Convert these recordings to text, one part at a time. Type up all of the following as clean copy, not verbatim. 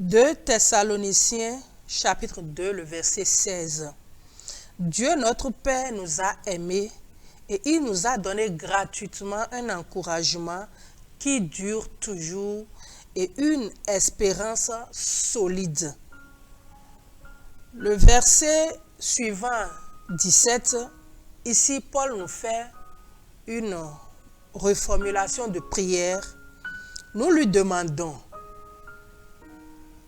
2 Thessaloniciens, chapitre 2, le verset 16. Dieu notre Père nous a aimés et il nous a donné gratuitement un encouragement qui dure toujours et une espérance solide. Le verset suivant, 17, ici Paul nous fait une reformulation de prière. Nous lui demandons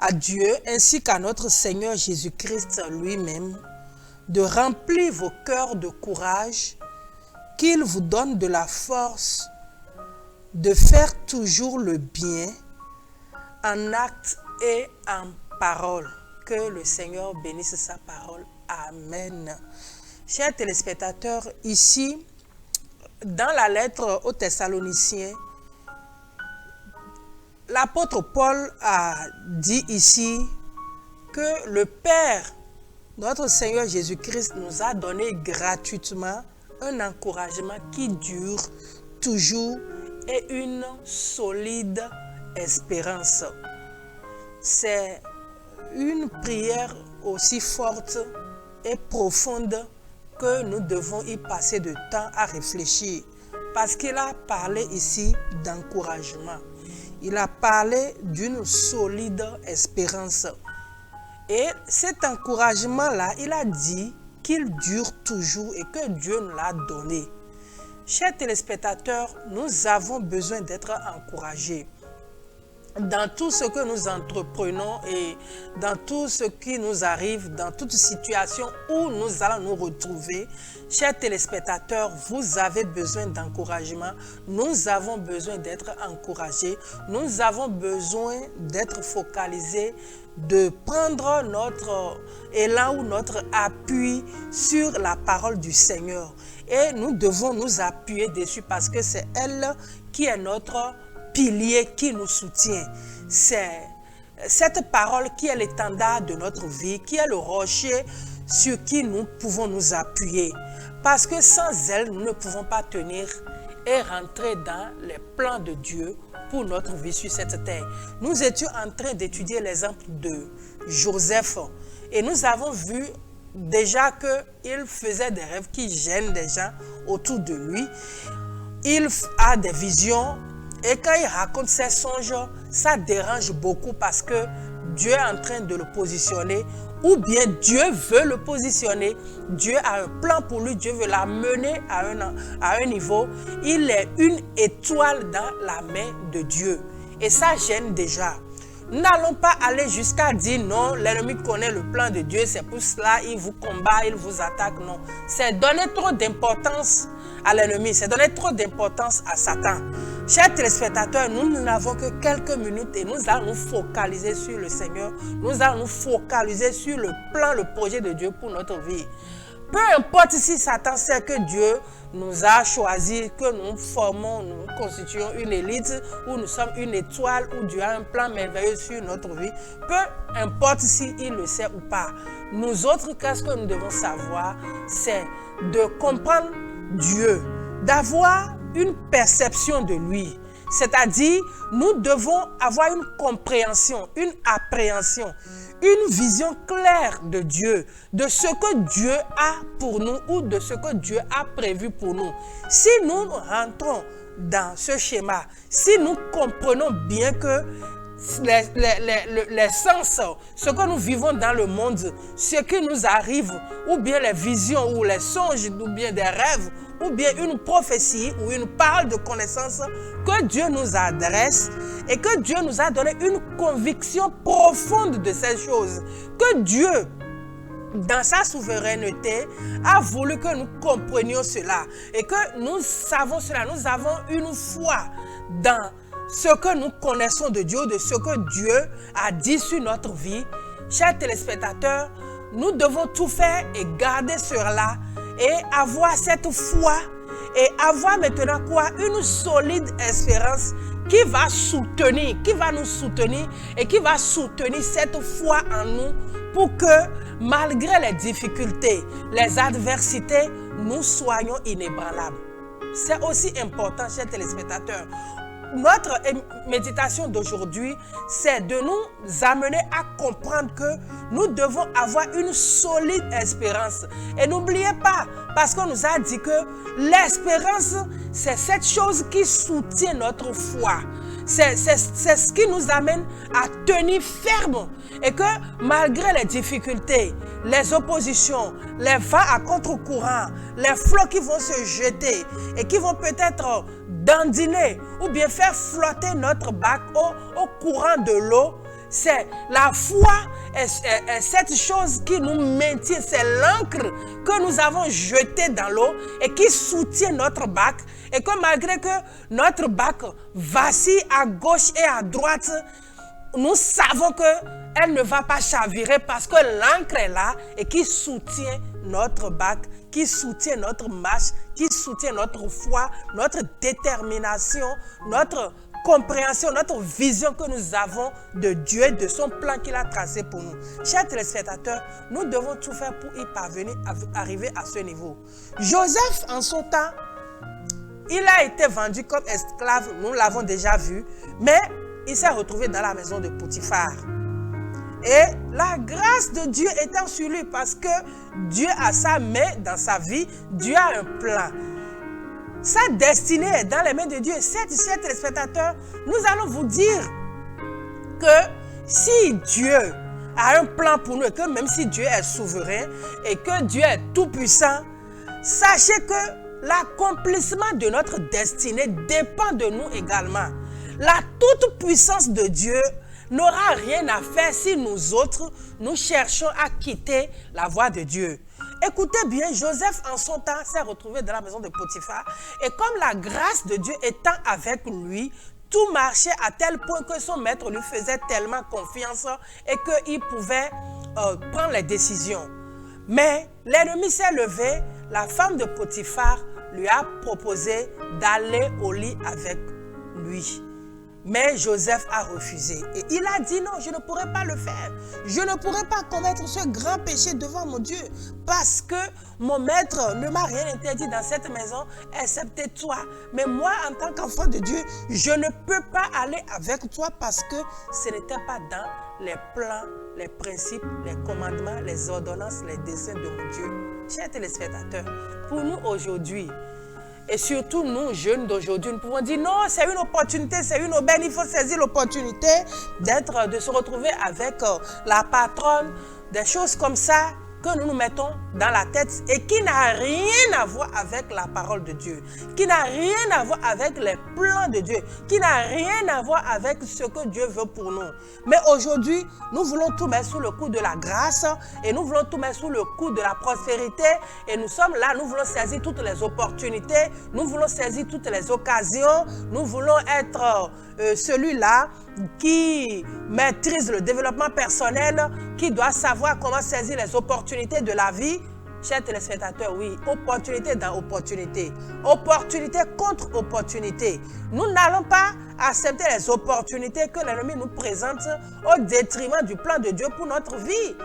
à Dieu ainsi qu'à notre Seigneur Jésus-Christ lui-même de remplir vos cœurs de courage, qu'il vous donne de la force de faire toujours le bien en acte et en parole. Que le Seigneur bénisse sa parole. Amen. Chers téléspectateurs, ici, dans la lettre aux Thessaloniciens, l'apôtre Paul a dit ici que le Père, notre Seigneur Jésus-Christ, nous a donné gratuitement un encouragement qui dure toujours et une solide espérance. C'est une prière aussi forte et profonde que nous devons y passer de temps à réfléchir, parce qu'il a parlé ici d'encouragement. Il a parlé d'une solide espérance. Et cet encouragement-là, il a dit qu'il dure toujours et que Dieu nous l'a donné. Chers téléspectateurs, nous avons besoin d'être encouragés. Dans tout ce que nous entreprenons et dans tout ce qui nous arrive, dans toute situation où nous allons nous retrouver, chers téléspectateurs, vous avez besoin d'encouragement. Nous avons besoin d'être encouragés. Nous avons besoin d'être focalisés, de prendre notre élan ou notre appui sur la parole du Seigneur. Et nous devons nous appuyer dessus parce que c'est elle qui est notre pilier qui nous soutient. C'est cette parole qui est l'étendard de notre vie, qui est le rocher sur qui nous pouvons nous appuyer. Parce que sans elle, nous ne pouvons pas tenir et rentrer dans les plans de Dieu pour notre vie sur cette terre. Nous étions en train d'étudier l'exemple de Joseph et nous avons vu déjà qu'il faisait des rêves qui gênent les gens autour de lui. Il a des visions. Et quand il raconte ses songes, ça dérange beaucoup parce que Dieu est en train de le positionner ou bien Dieu veut le positionner. Dieu a un plan pour lui, Dieu veut l'amener à un niveau. Il est une étoile dans la main de Dieu et ça gêne déjà. Nous n'allons pas aller jusqu'à dire non, l'ennemi connaît le plan de Dieu, c'est pour cela il vous combat, il vous attaque. Non, c'est donner trop d'importance à l'ennemi, c'est donner trop d'importance à Satan. Chers téléspectateurs, nous n'avons que quelques minutes et nous allons nous focaliser sur le Seigneur. Nous allons nous focaliser sur le plan, le projet de Dieu pour notre vie. Peu importe si Satan sait que Dieu nous a choisi, que nous formons, nous constituons une élite, ou nous sommes une étoile, ou Dieu a un plan merveilleux sur notre vie. Peu importe s'il le sait ou pas. Nous autres, qu'est-ce que nous devons savoir? C'est de comprendre Dieu, d'avoir une perception de lui. C'est-à-dire, nous devons avoir une compréhension, une appréhension, une vision claire de Dieu, de ce que Dieu a pour nous ou de ce que Dieu a prévu pour nous. Si nous rentrons dans ce schéma, si nous comprenons bien que les sens, ce que nous vivons dans le monde, ce qui nous arrive, ou bien les visions, ou les songes, ou bien des rêves, ou bien une prophétie, ou une parole de connaissance que Dieu nous adresse et que Dieu nous a donné une conviction profonde de ces choses, que Dieu, dans sa souveraineté, a voulu que nous comprenions cela et que nous savons cela, nous avons une foi dans ce que nous connaissons de Dieu, de ce que Dieu a dit sur notre vie. Chers téléspectateurs, nous devons tout faire et garder cela et avoir cette foi et avoir maintenant quoi? Une solide espérance qui va soutenir, qui va nous soutenir et qui va soutenir cette foi en nous pour que malgré les difficultés, les adversités, nous soyons inébranlables. C'est aussi important, chers téléspectateurs. notre méditation d'aujourd'hui, c'est de nous amener à comprendre que nous devons avoir une solide espérance. Et n'oubliez pas, parce qu'on nous a dit que l'espérance, c'est cette chose qui soutient notre foi. C'est ce qui nous amène à tenir ferme et que malgré les difficultés, les oppositions, les vents à contre-courant, les flots qui vont se jeter et qui vont peut-être dandiner ou bien faire flotter notre barque au courant de l'eau, c'est la foi est cette chose qui nous maintient, c'est l'encre que nous avons jetée dans l'eau et qui soutient notre barque et que malgré que notre barque vacille à gauche et à droite, nous savons qu'elle ne va pas chavirer parce que l'encre est là et qui soutient notre barque, qui soutient notre marche, qui soutient notre foi, notre détermination, notre compréhension, notre vision que nous avons de Dieu, de son plan qu'il a tracé pour nous. Chers téléspectateurs, nous devons tout faire pour y parvenir, arriver à ce niveau. Joseph, en son temps, il a été vendu comme esclave, nous l'avons déjà vu, mais il s'est retrouvé dans la maison de Potiphar. Et la grâce de Dieu étant sur lui parce que Dieu a sa main dans sa vie, Dieu a un plan. Sa destinée est dans les mains de Dieu. Chers téléspectateurs, nous allons vous dire que si Dieu a un plan pour nous et que même si Dieu est souverain et que Dieu est tout-puissant, sachez que l'accomplissement de notre destinée dépend de nous également. La toute-puissance de Dieu n'aura rien à faire si nous autres, nous cherchons à quitter la voie de Dieu. Écoutez bien, Joseph en son temps s'est retrouvé dans la maison de Potiphar et comme la grâce de Dieu étant avec lui, tout marchait à tel point que son maître lui faisait tellement confiance et qu'il pouvait prendre les décisions. Mais l'ennemi s'est levé, la femme de Potiphar lui a proposé d'aller au lit avec lui. Mais Joseph a refusé. Et il a dit non, je ne pourrai pas le faire. Je ne pourrai pas commettre ce grand péché devant mon Dieu. Parce que mon maître ne m'a rien interdit dans cette maison, excepté toi. Mais moi, en tant qu'enfant de Dieu, je ne peux pas aller avec toi parce que ce n'était pas dans les plans, les principes, les commandements, les ordonnances, les desseins de mon Dieu. Chers téléspectateurs, pour nous aujourd'hui, et surtout nous, jeunes d'aujourd'hui, nous pouvons dire non, c'est une opportunité, c'est une aubaine, il faut saisir l'opportunité de se retrouver avec la patronne, des choses comme ça que nous nous mettons dans la tête et qui n'a rien à voir avec la parole de Dieu, qui n'a rien à voir avec les plans de Dieu, qui n'a rien à voir avec ce que Dieu veut pour nous. Mais aujourd'hui, nous voulons tout mettre sous le coup de la grâce et nous voulons tout mettre sous le coup de la prospérité et nous sommes là, nous voulons saisir toutes les opportunités, nous voulons saisir toutes les occasions, nous voulons être celui-là qui maîtrise le développement personnel, qui doit savoir comment saisir les opportunités de la vie. Chers téléspectateurs, oui, opportunité dans opportunité, opportunité contre opportunité. Nous n'allons pas accepter les opportunités que l'ennemi nous présente au détriment du plan de Dieu pour notre vie.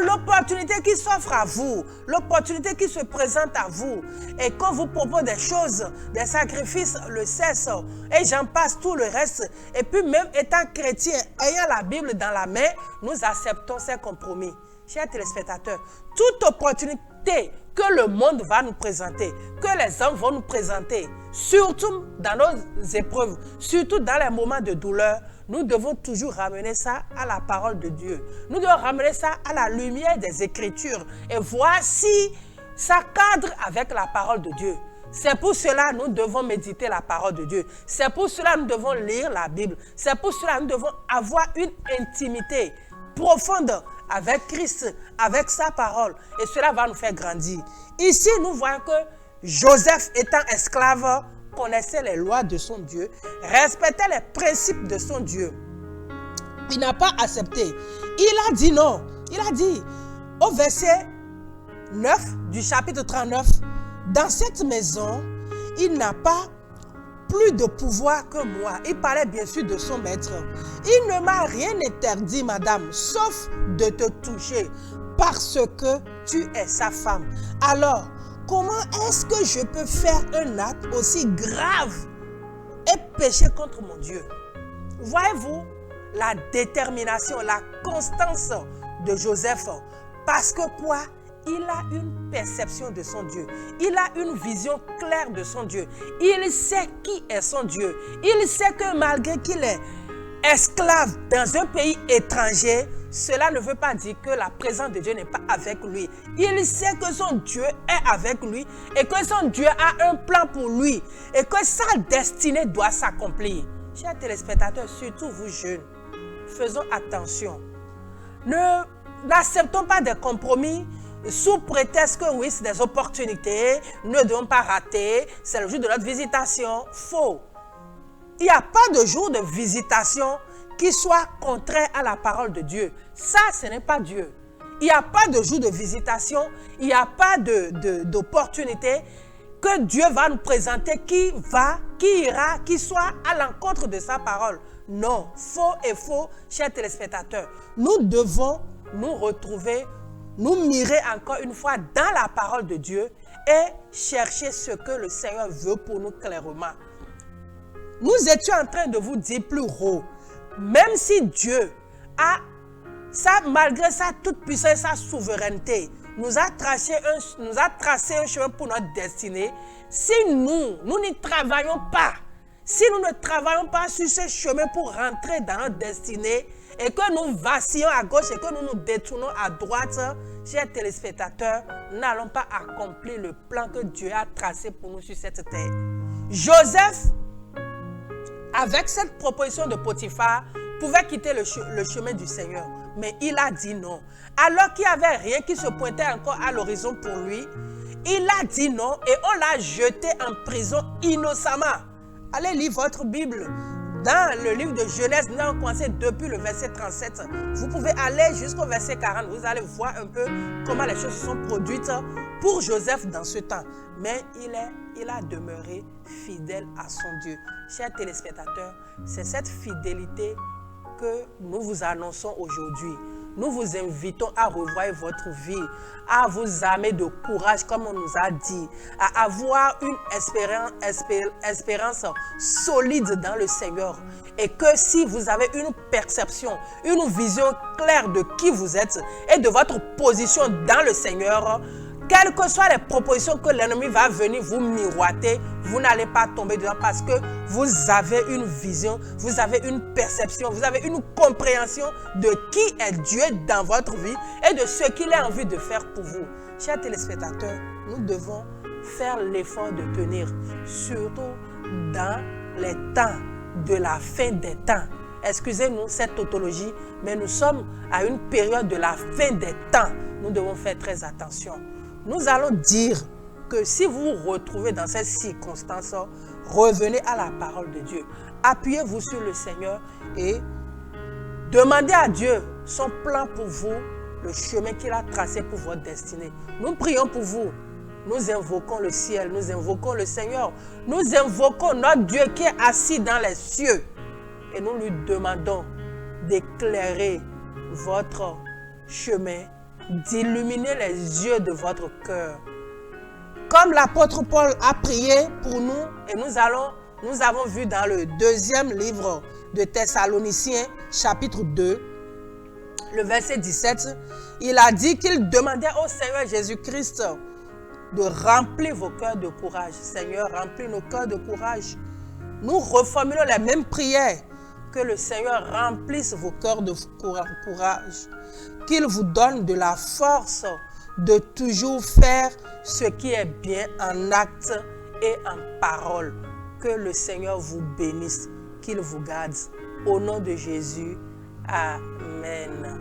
L'opportunité qui s'offre à vous, l'opportunité qui se présente à vous, et qu'on vous propose des choses, des sacrifices, le cesse, et j'en passe tout le reste, et puis même étant chrétien, ayant la Bible dans la main, nous acceptons ces compromis. Chers téléspectateurs, toute opportunité que le monde va nous présenter, que les hommes vont nous présenter, surtout dans nos épreuves, surtout dans les moments de douleur, nous devons toujours ramener ça à la parole de Dieu. Nous devons ramener ça à la lumière des Écritures et voir si ça cadre avec la parole de Dieu. C'est pour cela que nous devons méditer la parole de Dieu. C'est pour cela que nous devons lire la Bible. C'est pour cela que nous devons avoir une intimité profonde avec Christ, avec sa parole. Et cela va nous faire grandir. Ici, nous voyons que Joseph, étant esclave, connaissait les lois de son Dieu, respectait les principes de son Dieu. Il n'a pas accepté. Il a dit non. Il a dit au verset 9 du chapitre 39, dans cette maison, il n'a pas plus de pouvoir que moi. Il parlait bien sûr de son maître. Il ne m'a rien interdit, madame, sauf de te toucher, parce que tu es sa femme. Alors, comment est-ce que je peux faire un acte aussi grave et péché contre mon Dieu. Voyez-vous la détermination, la constance de Joseph. Parce que quoi? Il a une perception de son Dieu. Il a une vision claire de son Dieu. Il sait qui est son Dieu. Il sait que malgré qu'il est esclave dans un pays étranger, cela ne veut pas dire que la présence de Dieu n'est pas avec lui. Il sait que son Dieu est avec lui et que son Dieu a un plan pour lui et que sa destinée doit s'accomplir. Chers téléspectateurs, surtout vous jeunes, faisons attention. N'acceptons pas des compromis sous prétexte que oui, c'est des opportunités, nous ne devons pas rater, c'est le jour de notre visitation. Faux. Il n'y a pas de jour de visitation qui soit contraire à la parole de Dieu. Ça, ce n'est pas Dieu. Il n'y a pas de jour de visitation, il n'y a pas d'opportunité que Dieu va nous présenter qui ira, qui soit à l'encontre de sa parole. Non, faux et faux, chers téléspectateurs. Nous devons nous retrouver, nous mirer encore une fois dans la parole de Dieu et chercher ce que le Seigneur veut pour nous clairement. Nous étions en train de vous dire plus haut, même si Dieu a, malgré sa toute-puissance et sa souveraineté, nous a tracé un chemin pour notre destinée, si nous n'y travaillons pas, si nous ne travaillons pas sur ce chemin pour rentrer dans notre destinée et que nous vacillons à gauche et que nous nous détournons à droite, chers téléspectateurs, nous n'allons pas accomplir le plan que Dieu a tracé pour nous sur cette terre. Joseph, avec cette proposition de Potiphar, pouvait quitter le chemin du Seigneur. Mais il a dit non. Alors qu'il n'y avait rien qui se pointait encore à l'horizon pour lui, il a dit non et on l'a jeté en prison innocemment. Allez lire votre Bible. Dans le livre de Genèse, nous avons commencé depuis le verset 37. Vous pouvez aller jusqu'au verset 40. Vous allez voir un peu comment les choses se sont produites pour Joseph dans ce temps. Mais il a demeuré fidèle à son Dieu. Chers téléspectateurs, c'est cette fidélité que nous vous annonçons aujourd'hui. Nous vous invitons à revoir votre vie, à vous armer de courage, comme on nous a dit, à avoir une espérance solide dans le Seigneur. Et que si vous avez une perception, une vision claire de qui vous êtes et de votre position dans le Seigneur, quelles que soient les propositions que l'ennemi va venir vous miroiter, vous n'allez pas tomber dedans parce que vous avez une vision, vous avez une perception, vous avez une compréhension de qui est Dieu dans votre vie et de ce qu'il a envie de faire pour vous. Chers téléspectateurs, nous devons faire l'effort de tenir, surtout dans les temps de la fin des temps. Excusez-nous cette tautologie, mais nous sommes à une période de la fin des temps. Nous devons faire très attention. Nous allons dire que si vous vous retrouvez dans cette circonstance, revenez à la parole de Dieu. Appuyez-vous sur le Seigneur et demandez à Dieu son plan pour vous, le chemin qu'il a tracé pour votre destinée. Nous prions pour vous. Nous invoquons le ciel, nous invoquons le Seigneur. Nous invoquons notre Dieu qui est assis dans les cieux. Et nous lui demandons d'éclairer votre chemin, d'illuminer les yeux de votre cœur. Comme l'apôtre Paul a prié pour nous, et nous avons vu dans le deuxième livre de Thessaloniciens, chapitre 2, le verset 17, il a dit qu'il demandait au Seigneur Jésus-Christ de remplir vos cœurs de courage. Seigneur, remplis nos cœurs de courage. Nous reformulons les mêmes prières. Que le Seigneur remplisse vos cœurs de courage. Qu'il vous donne de la force de toujours faire ce qui est bien en acte et en parole. Que le Seigneur vous bénisse, qu'il vous garde. Au nom de Jésus, Amen.